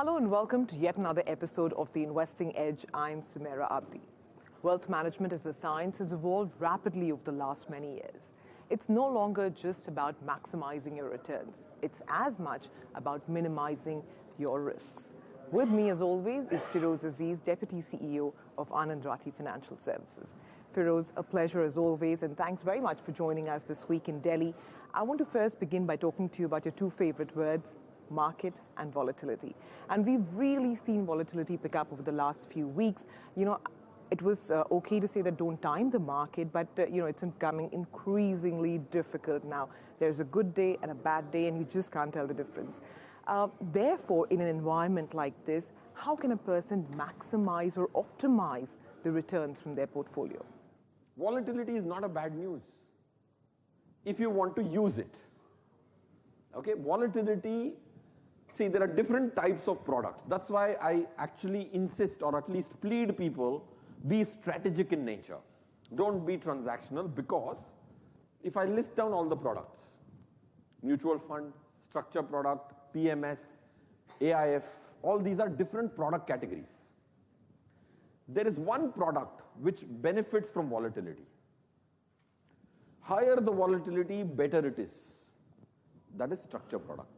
Hello and welcome to yet another episode of The Investing Edge. I'm Sumaira Abidi. Wealth management as a science has evolved rapidly over the last many years. It's no longer just about maximizing your returns. It's as much about minimizing your risks. With me, as always, is Feroze Azeez, Deputy CEO of AnandRathi Financial Services. Feroze, a pleasure as always, and thanks very much for joining us this week in Delhi. I want to first begin by talking to you about your two favorite words, market and volatility. And we've really seen volatility pick up over the last few weeks. It was okay to say that don't time the market, but it's becoming increasingly difficult now. There's a good day and a bad day, and you just can't tell the difference. Therefore, in an environment like this, how can a person maximize or optimize the returns from their portfolio? Volatility is not a bad news if you want to use it. Okay, volatility, see, there are different types of products. That's why I actually insist, or at least plead people, be strategic in nature. Don't be transactional, because if I list down all the products, mutual fund, structure product, PMS, AIF, all these are different product categories. There is one product which benefits from volatility. Higher the volatility, better it is. That is structure product.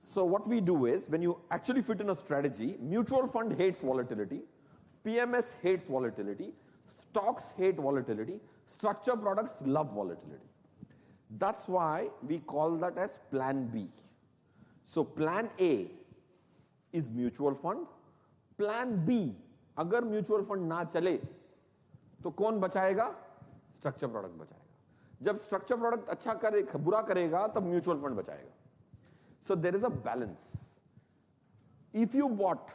So what we do is, when you actually fit in a strategy, mutual fund hates volatility, PMS hates volatility, stocks hate volatility, structure products love volatility. That's why we call that as Plan B. So Plan A is mutual fund. Plan B, अगर mutual fund ना चले, तो कौन बचाएगा? Structure product बचाएगा. जब structure product अच्छा करेगा, बुरा करेगा, तब mutual fund बचाएगा. So there is a balance. If you bought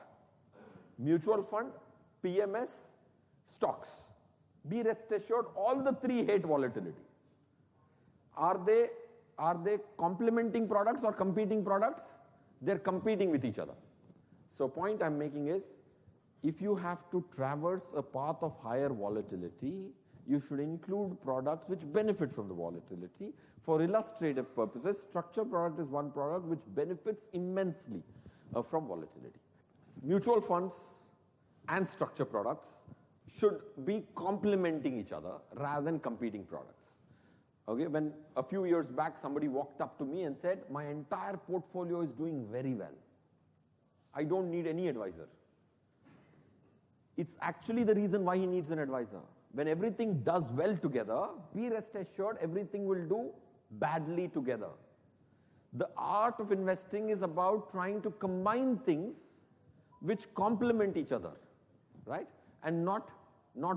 mutual fund, PMS, stocks, be rest assured all the three hate volatility. Are they complementing products or competing products? They're competing with each other. So point I'm making is, if you have to traverse a path of higher volatility, you should include products which benefit from the volatility. For illustrative purposes, structure product is one product which benefits immensely from volatility. Mutual funds and structure products should be complementing each other rather than competing products. Okay, when a few years back somebody walked up to me and said, my entire portfolio is doing very well. I don't need any advisor. It's actually the reason why he needs an advisor. When everything does well together, be rest assured everything will do badly together. The art of investing is about trying to combine things which complement each other, right? And not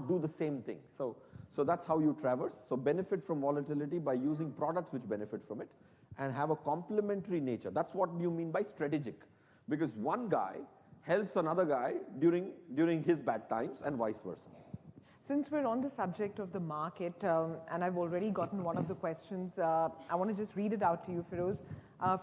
do the same thing. So that's how you traverse. So benefit from volatility by using products which benefit from it and have a complementary nature. That's what you mean by strategic. Because one guy helps another guy during his bad times and vice versa. Since we're on the subject of the market, and I've already gotten one of the questions, I want to just read it out to you, Feroze.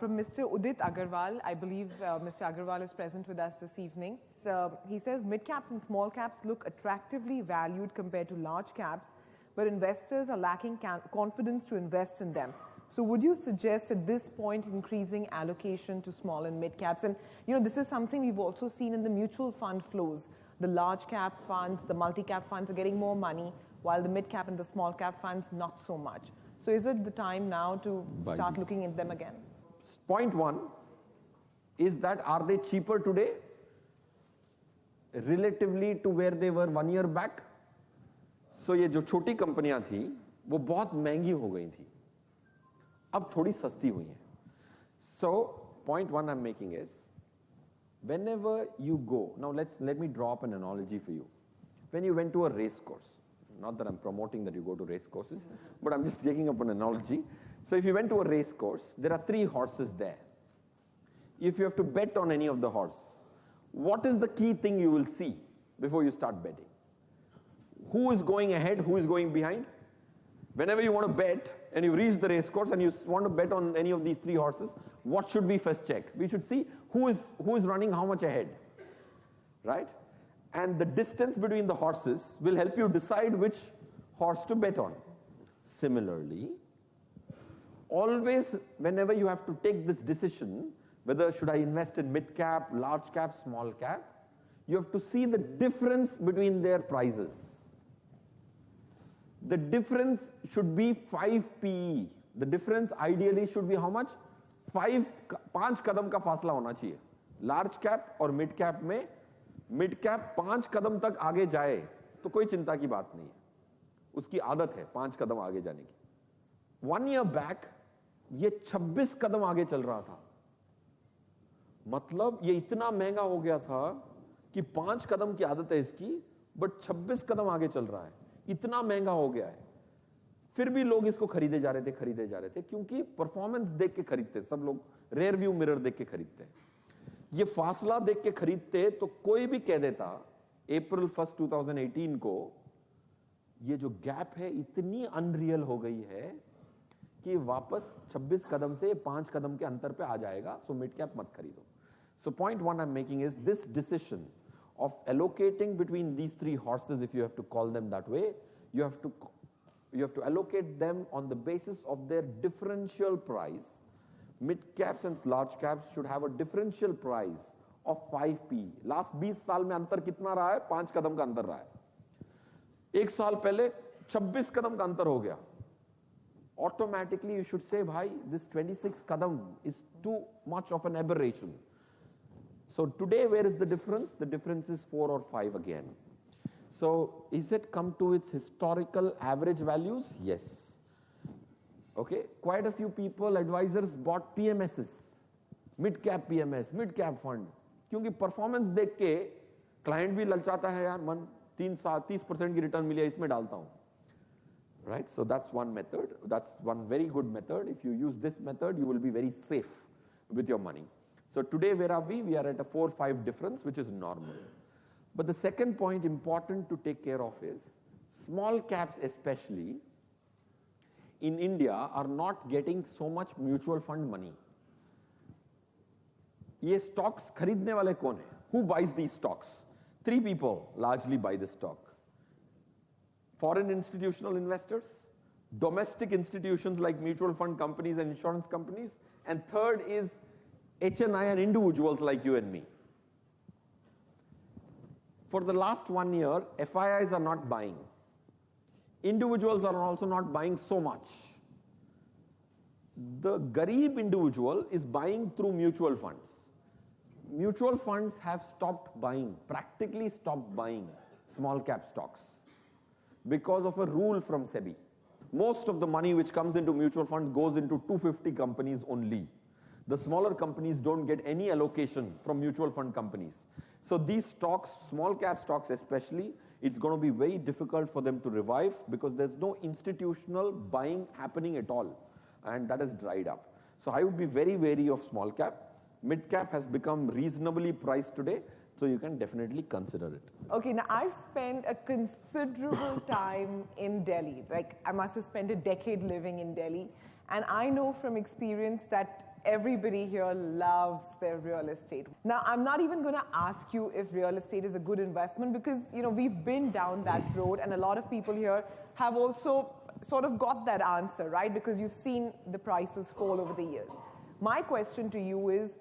From Mr. Udit Agarwal, I believe Mr. Agarwal is present with us this evening. So he says, mid-caps and small caps look attractively valued compared to large caps, but investors are lacking confidence to invest in them. So would you suggest at this point increasing allocation to small and mid-caps? And this is something we've also seen in the mutual fund flows. The large cap funds, the multi-cap funds are getting more money, while the mid-cap and the small cap funds, not so much. So is it the time now to start looking at them again? Point one is that, are they cheaper today relatively to where they were 1 year back? So ये जो छोटी कंपनियां थी, वो बहुत महंगी हो गई थी. अब थोड़ी सस्ती हुई हैं. So point one I'm making is, whenever you go, now let me draw up an analogy for you. When you went to a race course, not that I'm promoting that you go to race courses, but I'm just taking up an analogy. So if you went to a race course, there are 3 horses there. If you have to bet on any of the horse, what is the key thing you will see before you start betting? Who is going ahead, who is going behind? Whenever you want to bet and you reach the race course and you want to bet on any of these 3 horses, what should we first check? We should see who is running how much ahead, right? And the distance between the horses will help you decide which horse to bet on. Similarly, always whenever you have to take this decision, whether should I invest in mid cap, large cap, small cap, you have to see the difference between their prices. The difference should be 5 PE. The difference ideally should be how much? 5 कदम का फासला होना चाहिए. Large cap और mid cap में mid cap 5 कदम तक आगे जाए तो कोई चिंता की बात नहीं है. उसकी आदत है 5 कदम आगे जाने की. 1 year back ये 26 कदम आगे चल रहा था. मतलब ये इतना महंगा हो गया था कि 5 कदम की आदत है इसकी, बट 26 कदम आगे चल रहा है. इतना महंगा हो गया है. फिर भी लोग इसको खरीदे जा रहे थे क्योंकि परफॉर्मेंस देख के खरीदते. सब लोग रेयर व्यू मिरर देख के खरीदते. ये फासला देख के खरीदते तो कोई भी कह देता अप्रैल 1, 2018 को ये जो गैप है इतनी अनरियल हो गई है कि वापस 26 कदम से 5 कदम के अंतर पे आ जाएगा. सो मिड कैप मत खरीदो. So point one I'm making is this decision of allocating between these 3 horses, if you have to call them that way, you have to allocate them on the basis of their differential price. Mid caps and large caps should have a differential price of 5 P. Last 20 साल में अंतर कितना रहा है? 5 कदम का अंतर रहा है. 1 साल पहले 26 कदम का अंतर हो गया. Automatically you should say, bhai, this 26 kadam is too much of an aberration. So today, where is the difference? The difference is 4 or 5 again. So is it come to its historical average values? Yes. Okay, quite a few people, advisors bought PMSs, mid-cap PMS, mid-cap fund. क्योंकि performance देख के client भी ललचाता है यार, मन 30% की return मिली है, इसमें डालता हूँ. Right, so that's one method. That's one very good method. If you use this method, you will be very safe with your money. So today, where are we? We are at a 4-5 difference, which is normal. But the second point important to take care of is small caps, especially in India, are not getting so much mutual fund money. ये stocks खरीदने वाले कौन है? Who buys these stocks? 3 people largely buy this stock. Foreign institutional investors, domestic institutions like mutual fund companies and insurance companies, and third is HNI and individuals like you and me. For the last 1 year, FIIs are not buying. Individuals are also not buying so much. The Garib individual is buying through mutual funds. Mutual funds have stopped buying, practically stopped buying small cap stocks because of a rule from SEBI. Most of the money which comes into mutual funds goes into 250 companies only. The smaller companies don't get any allocation from mutual fund companies. So these stocks, small cap stocks especially, it's going to be very difficult for them to revive because there's no institutional buying happening at all. And that has dried up. So I would be very wary of small cap. Mid cap has become reasonably priced today, so you can definitely consider it. Okay, now I've spent a considerable time in Delhi. Like I must have spent a decade living in Delhi. And I know from experience that everybody here loves their real estate. Now, I'm not even going to ask you if real estate is a good investment because, you know, we've been down that road and a lot of people here have also sort of got that answer, right? Because you've seen the prices fall over the years. My question to you is,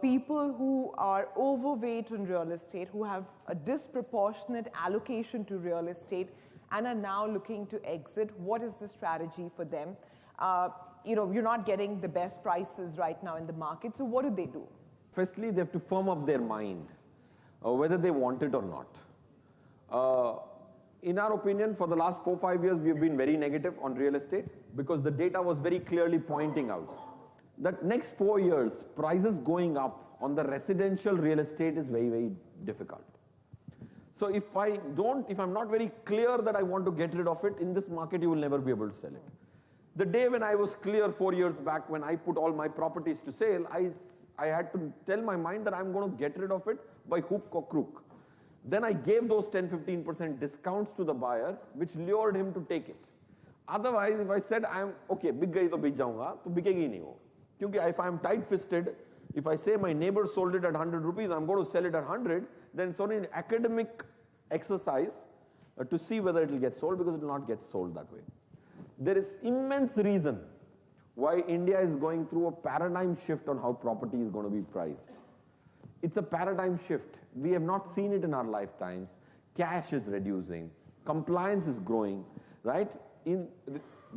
people who are overweight in real estate, who have a disproportionate allocation to real estate and are now looking to exit, what is the strategy for them? You know, you're not getting the best prices right now in the market, so what do they do? Firstly, they have to firm up their mind, whether they want it or not. In our opinion, for the last 4-5 years, we have been very negative on real estate because the data was very clearly pointing out that next 4 years, prices going up on the residential real estate is very, very difficult. So if I'm not very clear that I want to get rid of it, in this market, you will never be able to sell it. The day when I was clear 4 years back, when I put all my properties to sale, I had to tell my mind that I'm going to get rid of it by hook or crook. Then I gave those 10-15% discounts to the buyer, which lured him to take it. Otherwise, if I said, I'm okay, big gayi to big jaunga, to bikegi nahi wo. Because if I'm tight-fisted, if I say my neighbor sold it at 100 rupees, I'm going to sell it at 100, then it's only an academic exercise to see whether it will get sold because it will not get sold that way. There is immense reason why India is going through a paradigm shift on how property is going to be priced. It's a paradigm shift. We have not seen it in our lifetimes. Cash is reducing. Compliance is growing, right?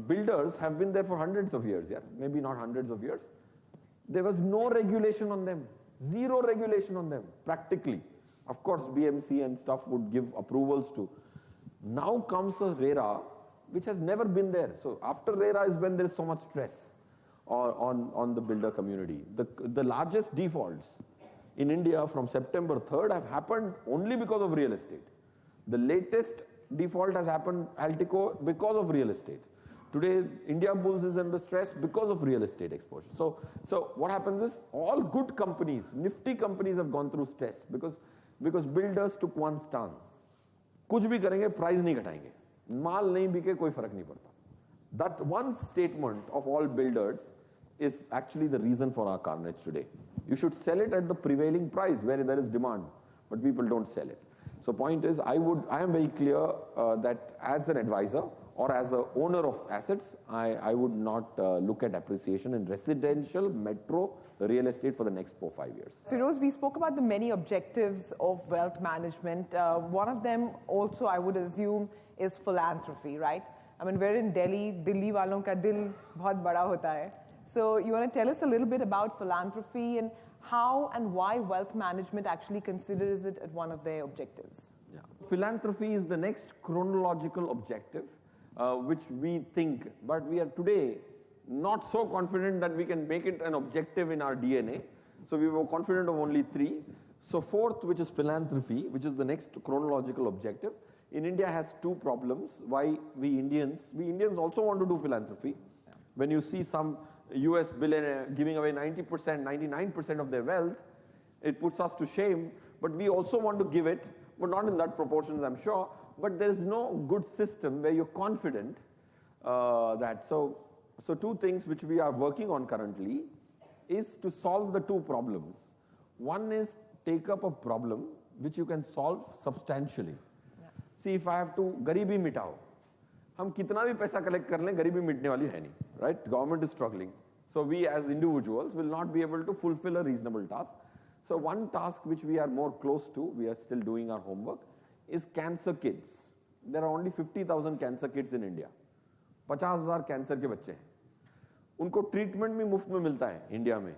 Builders have been there for hundreds of years, yeah? Maybe not hundreds of years. There was no regulation on them. Zero regulation on them, practically. Of course, BMC and stuff would give approvals to. Now comes a RERA, which has never been there. So after RERA is when there is so much stress on the builder community. The largest defaults in India from September 3rd have happened only because of real estate. The latest default has happened, Altico, because of real estate. Today, India Bulls is under stress because of real estate exposure. So what happens is all good companies, nifty companies have gone through stress because builders took one stance. कुछ भी करेंगे, price नहीं घटाएंगे, माल नहीं बिके, कोई फर्क नहीं पड़ता. That one statement of all builders is actually the reason for our carnage today. You should sell it at the prevailing price where there is demand, but people don't sell it. So point is, I am very clear that as an advisor or as an owner of assets, I would not look at appreciation in residential, metro, real estate for the next 4-5 years. Feroze, we spoke about the many objectives of wealth management. One of them also, I would assume, is philanthropy, right? I mean, we're in Delhi. Delhi walon ka dil bahut bada hota hai. So you want to tell us a little bit about philanthropy and how and why wealth management actually considers it as one of their objectives? Yeah. Philanthropy is the next chronological objective, which we think, but we are today not so confident that we can make it an objective in our DNA. So we were confident of only 3. So fourth, which is philanthropy, which is the next chronological objective. In India has 2 problems. Why we Indians also want to do philanthropy. When you see some US billionaire giving away 90%, 99% of their wealth, it puts us to shame. But we also want to give it, but not in that proportions, I'm sure. But there is no good system where you're confident that. So 2 things which we are working on currently is to solve the 2 problems. One is take up a problem which you can solve substantially. Yeah. See, if I have to गरीबी मिटाओ, हम कितना भी पैसा collect कर लें, गरीबी मिटने वाली है नहीं, right? Government is struggling. So we as individuals will not be able to fulfill a reasonable task. So one task which we are more close to, we are still doing our homework, is cancer kids. There are only 50,000 cancer kids in India. 50,000 cancer के बच्चे हैं. उनको treatment भी मुफ्त में मिलता है India में,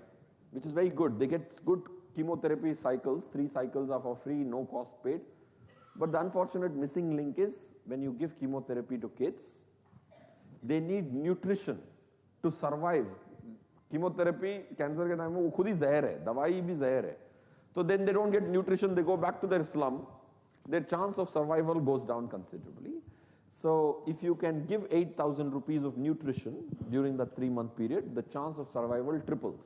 which is very good. They get good chemotherapy cycles. 3 cycles are for free, no cost paid. But the unfortunate missing link is when you give chemotherapy to kids, they need nutrition to survive. Chemotherapy, cancer के time में वो खुद ही जहर है, दवाई भी जहर है. So then they don't get nutrition, they go back to their slum. Their chance of survival goes down considerably. So if you can give 8,000 rupees of nutrition during the 3-month period, the chance of survival triples.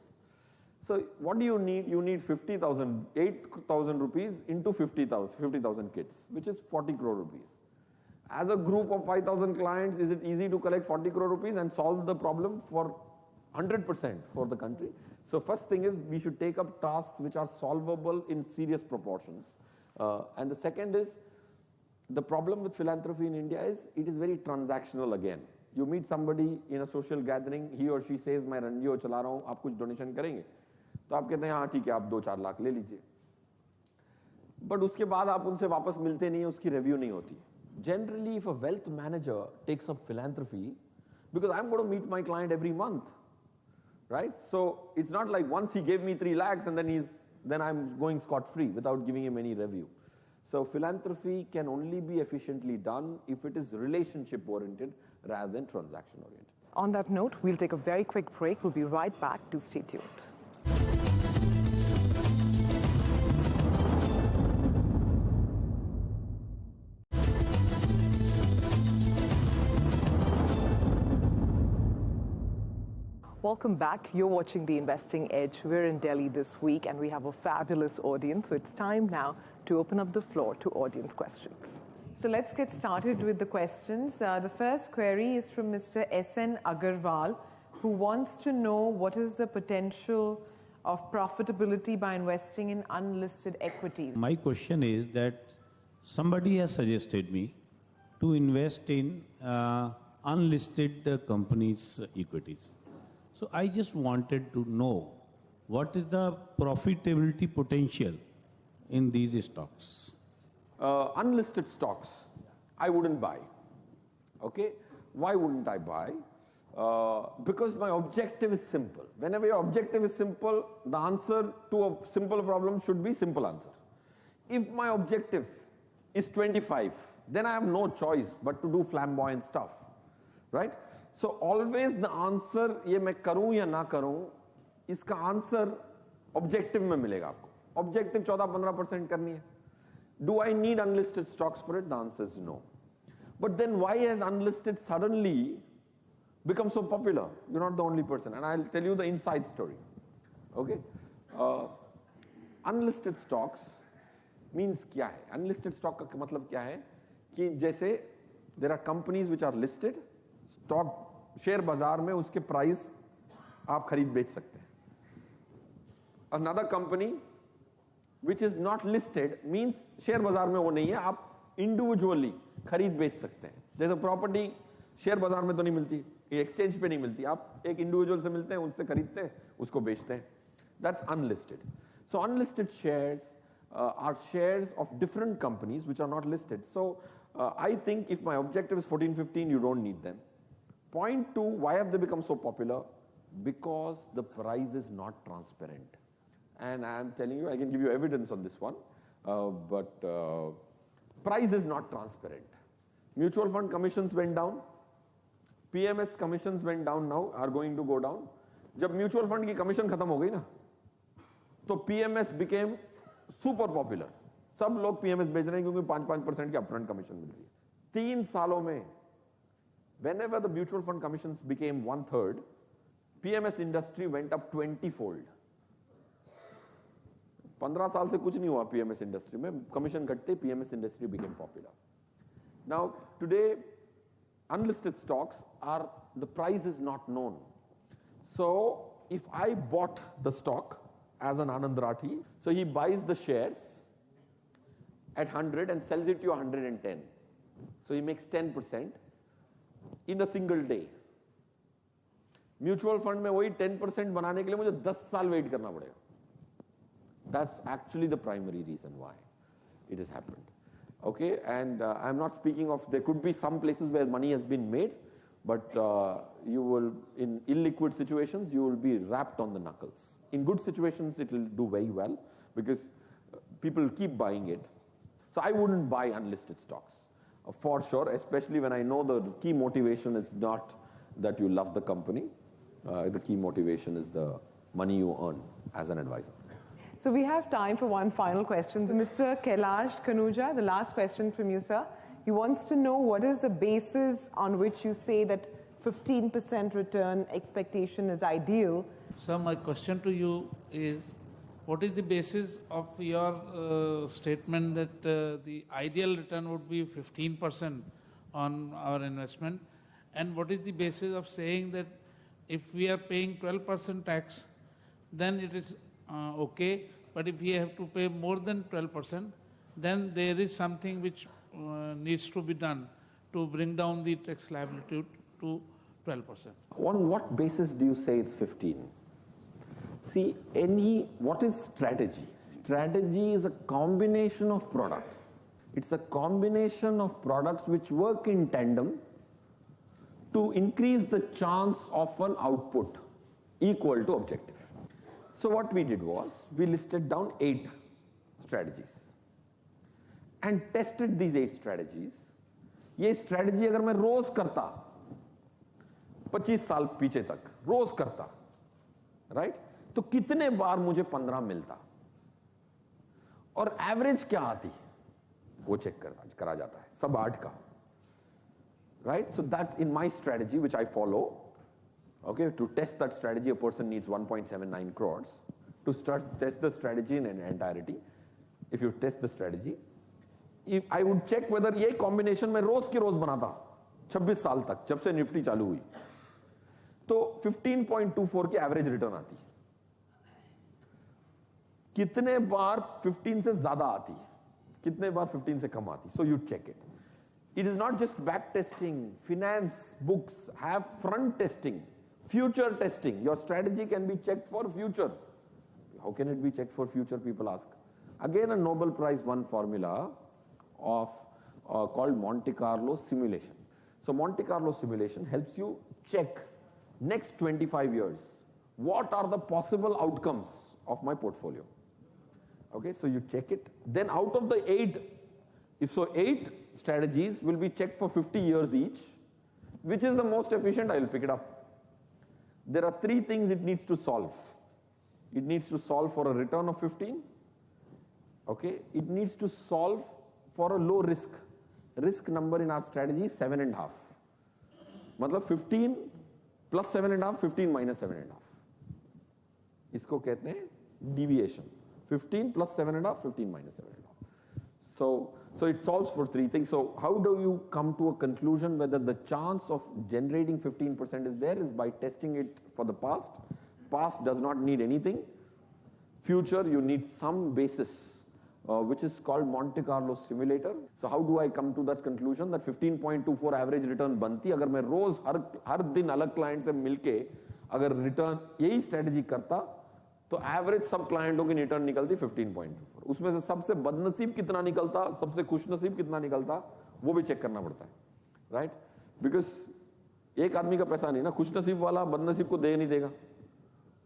So what do you need? You need 8,000 rupees into 50,000 kids, which is 40 crore rupees. As a group of 5,000 clients, is it easy to collect 40 crore rupees and solve the problem for 100% for the country? So first thing is we should take up tasks which are solvable in serious proportions. And the second is, the problem with philanthropy in India is it is very transactional again. You meet somebody in a social gathering, he or she says, मैं NGO चला रहा हूँ, आप कुछ donation करेंगे? तो आप कहते हैं हाँ ठीक है, आप 2-4 लाख ले लीजिए. But उसके बाद आप उनसे वापस मिलते नहीं हैं, उसकी review नहीं होती. Generally, if a wealth manager takes up philanthropy, because I'm going to meet my client every month, right? So it's not like once he gave me 3 lakhs and then I'm going scot-free without giving him any review. So philanthropy can only be efficiently done if it is relationship-oriented rather than transaction-oriented. On that note, we'll take a very quick break. We'll be right back. Do stay tuned. Welcome back. You're watching The Investing Edge. We're in Delhi this week and we have a fabulous audience. So it's time now to open up the floor to audience questions. So let's get started with the questions. The first query is from Mr. S.N. Agarwal, who wants to know what is the potential of profitability by investing in unlisted equities. My question is that somebody has suggested me to invest in unlisted companies' equities. So I just wanted to know what is the profitability potential in these stocks? Unlisted stocks, I wouldn't buy. Okay? Why wouldn't I buy? Because my objective is simple. Whenever your objective is simple, the answer to a simple problem should be simple answer. If my objective is 25, then I have no choice but to do flamboyant stuff, right? So always the answer, ये मैं करूं या ना करूं, इसका answer objective में मिलेगा आपको. Objective 14-15% करनी है. Do I need unlisted stocks for it? The answer is no. But then why has unlisted suddenly become so popular? You're not the only person, and I'll tell you the inside story. Okay? Unlisted stocks means क्या है? Unlisted stock का मतलब क्या है? कि जैसे there are companies which are listed, stock share बाजार में उसके प्राइस आप खरीद बेच सकते हैं. Another company which is not listed means share बाजार में वो नहीं है, आप individually खरीद बेच सकते हैं. जैसे प्रॉपर्टी शेयर बाजार में तो नहीं मिलती, एक्सचेंज पे नहीं मिलती, आप एक इंडिविजुअल से मिलते हैं, उससे खरीदते हैं, उसको बेचते हैं. That's unlisted. So unlisted shares are shares of different companies which are not listed. So I think if my objective is 14-15, you don't need them. Point two, why have they become so popular? Because the price is not transparent. And I am telling you, I can give you evidence on this one, but price is not transparent. Mutual fund commissions went down. PMS commissions went down now, are going to go down. जब mutual fund की commission खत्म हो गई ना, तो PMS became super popular. सब लोग PMS बेच रहे हैं क्योंकि 5% की अपफ्रंट कमीशन मिल रही है. 3 सालों में, whenever the mutual fund commissions became 1/3, PMS industry went up 20-fold. 15 साल से कुछ नहीं हुआ PMS इंडस्ट्री में, कमीशन घटते PMS industry became popular. Now today, unlisted stocks are, the price is not known. So if I bought the stock as an AnandRathi, so he buys the shares at 100 and sells it to you 110. So he makes 10% in a single day. Mutual fund में वही 10% बनाने के लिए मुझे 10 साल wait करना पड़ेगा. That's actually the primary reason why it has happened. Okay, and I'm not speaking of, there could be some places where money has been made, but you will, in illiquid situations, you will be wrapped on the knuckles. In good situations, it will do very well because people keep buying it. So I wouldn't buy unlisted stocks for sure, especially when I know the key motivation is not that you love the company. The key motivation is the money you earn as an advisor. So we have time for one final question. So Mr. Kailash Kanuja, the last question from you, sir. He wants to know what is the basis on which you say that 15% return expectation is ideal. Sir, my question to you is, what is the basis of your statement that the ideal return would be 15% on our investment? And what is the basis of saying that if we are paying 12% tax, then it is okay, but if we have to pay more than 12%, then there is something which needs to be done to bring down the tax liability to 12%. On what basis do you say it's 15? See, what is strategy? Strategy is a combination of products. It's a combination of products which work in tandem to increase the chance of an output equal to objective. So what we did was, we listed down 8 strategies and tested these 8 strategies. ये strategy अगर मैं रोज करता 25 साल पीछे तक रोज करता, right? तो कितने बार मुझे 15 मिलता और एवरेज क्या आती वो चेक करा जाता है सब 8 का, right? So that in my strategy which I follow, okay, to test that strategy, a person needs 1.79 crores. To test the strategy in entirety, if you test the strategy, if I would check whether ये combination में रोज की रोज बनाता 26 साल तक, जब से Nifty चालू हुई, तो 15.24 की एवरेज रिटर्न आती. कितने बार 15 से ज्यादा आती, कितने बार 15 से कम आती. So you check it. It is not just back testing. Finance books have front testing Future testing. Your strategy can be checked for future. How can it be checked for future, people ask. Again, a Nobel Prize won formula of called Monte Carlo simulation. So Monte Carlo simulation helps you check next 25 years. What are the possible outcomes of my portfolio? Okay, so you check it. Then out of the 8, 8 strategies will be checked for 50 years each. Which is the most efficient? I will pick it up. There are 3 things it needs to solve. It needs to solve for a return of 15. Okay, it needs to solve for a low risk. Risk number in our strategy is 7.5. मतलब 15 plus 7.5, 15 minus 7.5. इसको कहते हैं deviation. 15 plus 7.5, 15 minus 7.5. So it solves for 3 things. So how do you come to a conclusion whether the chance of generating 15% is there is by testing it for the past. Past does not need anything. Future, you need some basis, which is called Monte Carlo simulator. So how do I come to that conclusion that 15.24 average return बनती अगर मैं रोज हर दिन अलग client से मिलके अगर return यही strategy करता तो एवरेज सब क्लाइंटों की रिटर्न निकलती 15.24. उसमें से सबसे बदनसीब कितना निकलता, सबसे खुशनसीब कितना निकलता, वो भी चेक करना पड़ता है, राइट? बिकॉज एक आदमी का पैसा नहीं ना, खुशनसीब वाला बदनसीब को दे नहीं देगा,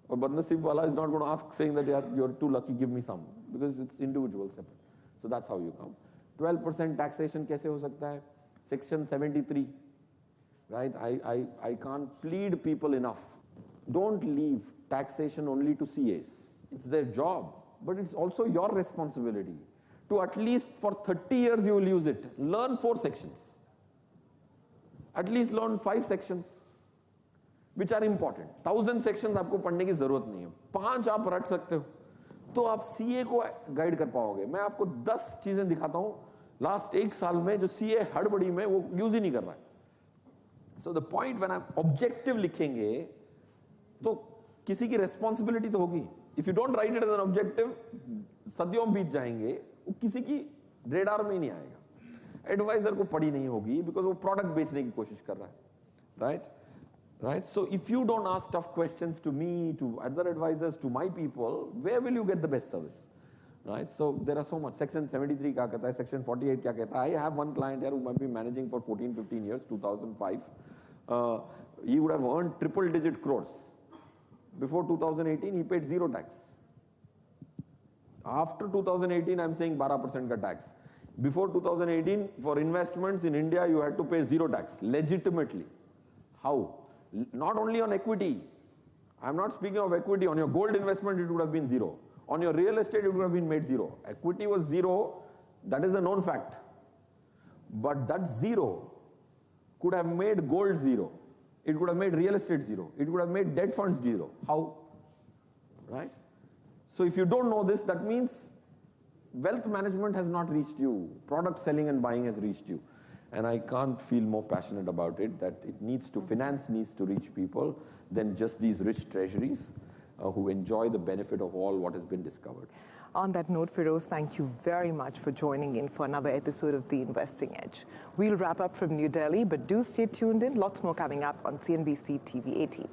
और बदनसीब वाला is not going to ask saying that यार you are too lucky, give me some, because it's individual separate. So that's how you come. 12% taxation कैसे हो सकता है? Section 73, right? I can't plead people enough. Don't leave taxation only to CAs. It's their job, but it's also your responsibility to at least for 30 years you will use it. Learn 4 sections. At least learn 5 sections which are important. 1000 sections आपको पढ़ने की जरूरत नहीं है. 5 आप रट सकते हो तो आप CA को गाइड कर पाओगे. मैं आपको 10 चीजें दिखाता हूं लास्ट 1 साल में जो CA हड़बड़ी में वो यूज ही नहीं कर रहा है. So the point when I'm objective लिखेंगे तो किसी की रेस्पॉन्सिबिलिटी तो होगी. If you don't write it as an objective, सदियों बीत जाएंगे, वो किसी की रेडार में ही नहीं आएगा. एडवाइजर को पड़ी नहीं होगी बिकॉज वो प्रोडक्ट बेचने की कोशिश कर रहा है, right? Right. So if you don't ask tough questions to me, to other advisers, to my people, where will you get the best service, right? So there are so much. Section 73 क्या कहता है, section 48 क्या कहता है? I have one client here who might be managing for 14-15 years, 2005. He would have earned triple digit crores. Before 2018, he paid 0 tax. After 2018, I'm saying 12% ka tax. Before 2018, for investments in India, you had to pay 0 tax, legitimately. How? Not only on equity. I'm not speaking of equity. On your gold investment, it would have been 0. On your real estate, it would have been made 0. Equity was 0. That is a known fact. But that 0 could have made gold 0. It could have made real estate 0. It could have made debt funds 0. How? Right? So if you don't know this, that means wealth management has not reached you. Product selling and buying has reached you. And I can't feel more passionate about it, that it needs to, finance needs to reach people than just these rich treasuries who enjoy the benefit of all what has been discovered. On that note, Feroze, thank you very much for joining in for another episode of The Investing Edge. We'll wrap up from New Delhi, but do stay tuned in. Lots more coming up on CNBC TV18.